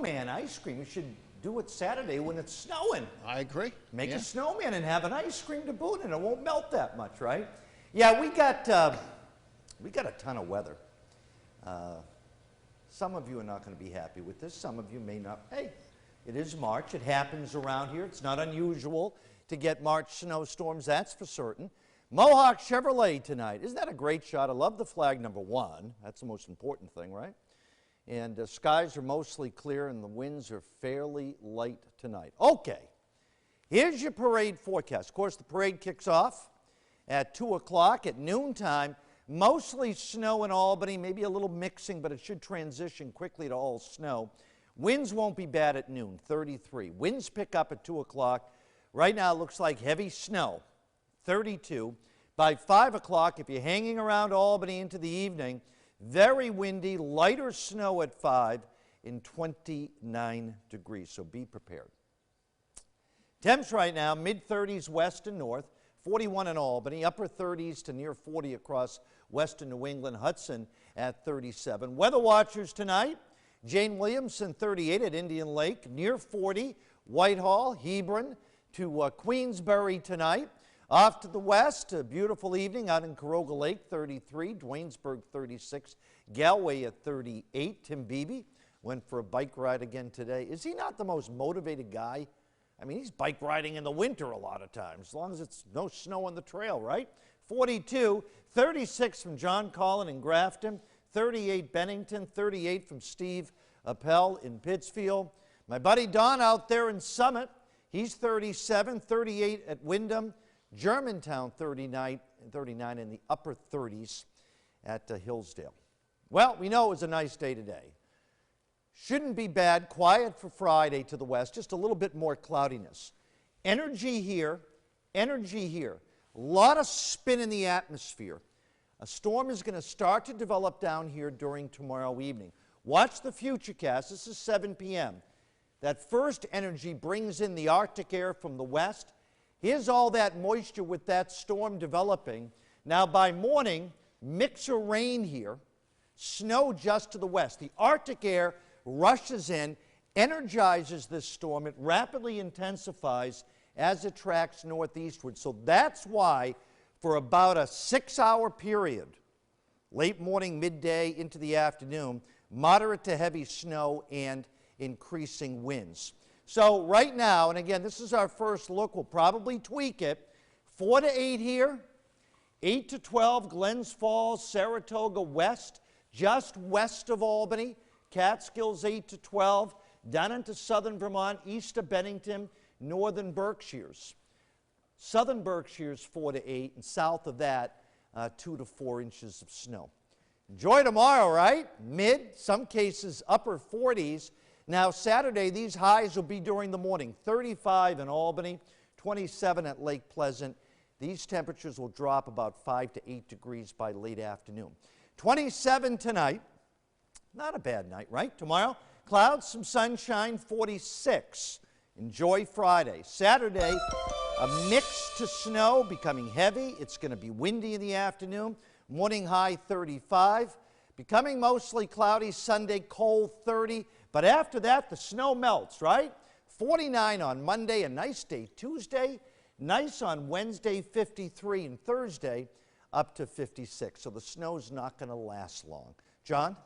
snowman ice cream. You should do it Saturday when it's snowing. I agree. Make a snowman and have an ice cream to boot, and it won't melt that much, right? Yeah, we got a ton of weather. Some of you are not going to be happy with this. Some of you may not. Hey, it is March. It happens around here. It's not unusual to get March snowstorms, that's for certain. Mohawk Chevrolet tonight. Isn't that a great shot? I love the flag number 1. That's the most important thing, right? And skies are mostly clear and the winds are fairly light tonight. Okay, here's your parade forecast. Of course, the parade kicks off at 2 o'clock at noontime. Mostly snow in Albany, maybe a little mixing, but it should transition quickly to all snow. Winds won't be bad at noon, 33. Winds pick up at 2 o'clock. Right now it looks like heavy snow, 32. By 5 o'clock, if you're hanging around Albany into the evening, very windy, lighter snow at 5 in 29 degrees, so be prepared. Temps right now, mid-30s west and north, 41 in Albany, upper 30s to near 40 across western New England, Hudson at 37. Weather watchers tonight, Jane Williamson 38 at Indian Lake, near 40, Whitehall, Hebron to Queensbury tonight. Off to the west, a beautiful evening out in Caroga Lake, 33, Dwaynesburg 36, Galway at 38. Tim Beebe went for a bike ride again today. Is he not the most motivated guy? I mean, he's bike riding in the winter a lot of times, as long as it's no snow on the trail, right? 42, 36 from John Collin in Grafton, 38 Bennington, 38 from Steve Appel in Pittsfield. My buddy Don out there in Summit, he's 37, 38 at Wyndham, Germantown 39 in the upper 30s at Hillsdale. Well, we know it was a nice day today. Shouldn't be bad. Quiet for Friday to the west. Just a little bit more cloudiness. Energy here. Energy here. A lot of spin in the atmosphere. A storm is going to start to develop down here during tomorrow evening. Watch the futurecast. This is 7 p.m. That first energy brings in the Arctic air from the west. Here's all that moisture with that storm developing. Now by morning, mix of rain here. Snow just to the west. The Arctic air rushes in, energizes this storm. It rapidly intensifies as it tracks northeastward. So that's why for about a 6-hour period, late morning, midday into the afternoon, moderate to heavy snow and increasing winds. So right now, and again, this is our first look, we'll probably tweak it, 4 to 8 here, 8 to 12, Glens Falls, Saratoga west, just west of Albany, Catskills 8 to 12, down into southern Vermont, east of Bennington, northern Berkshires. Southern Berkshires 4 to 8, and south of that, 2 to 4 inches of snow. Enjoy tomorrow, right? Mid, some cases upper 40s. Now Saturday, these highs will be during the morning, 35 in Albany, 27 at Lake Pleasant. These temperatures will drop about 5 to 8 degrees by late afternoon. 27 tonight. Not a bad night, right? Tomorrow, clouds, some sunshine, 46. Enjoy Friday. Saturday, a mix to snow, becoming heavy. It's going to be windy in the afternoon. Morning high, 35. Becoming mostly cloudy Sunday, cold, 30. But after that, the snow melts, right? 49 on Monday, a nice day Tuesday. Nice on Wednesday, 53, and Thursday, up to 56. So the snow's not going to last long. John?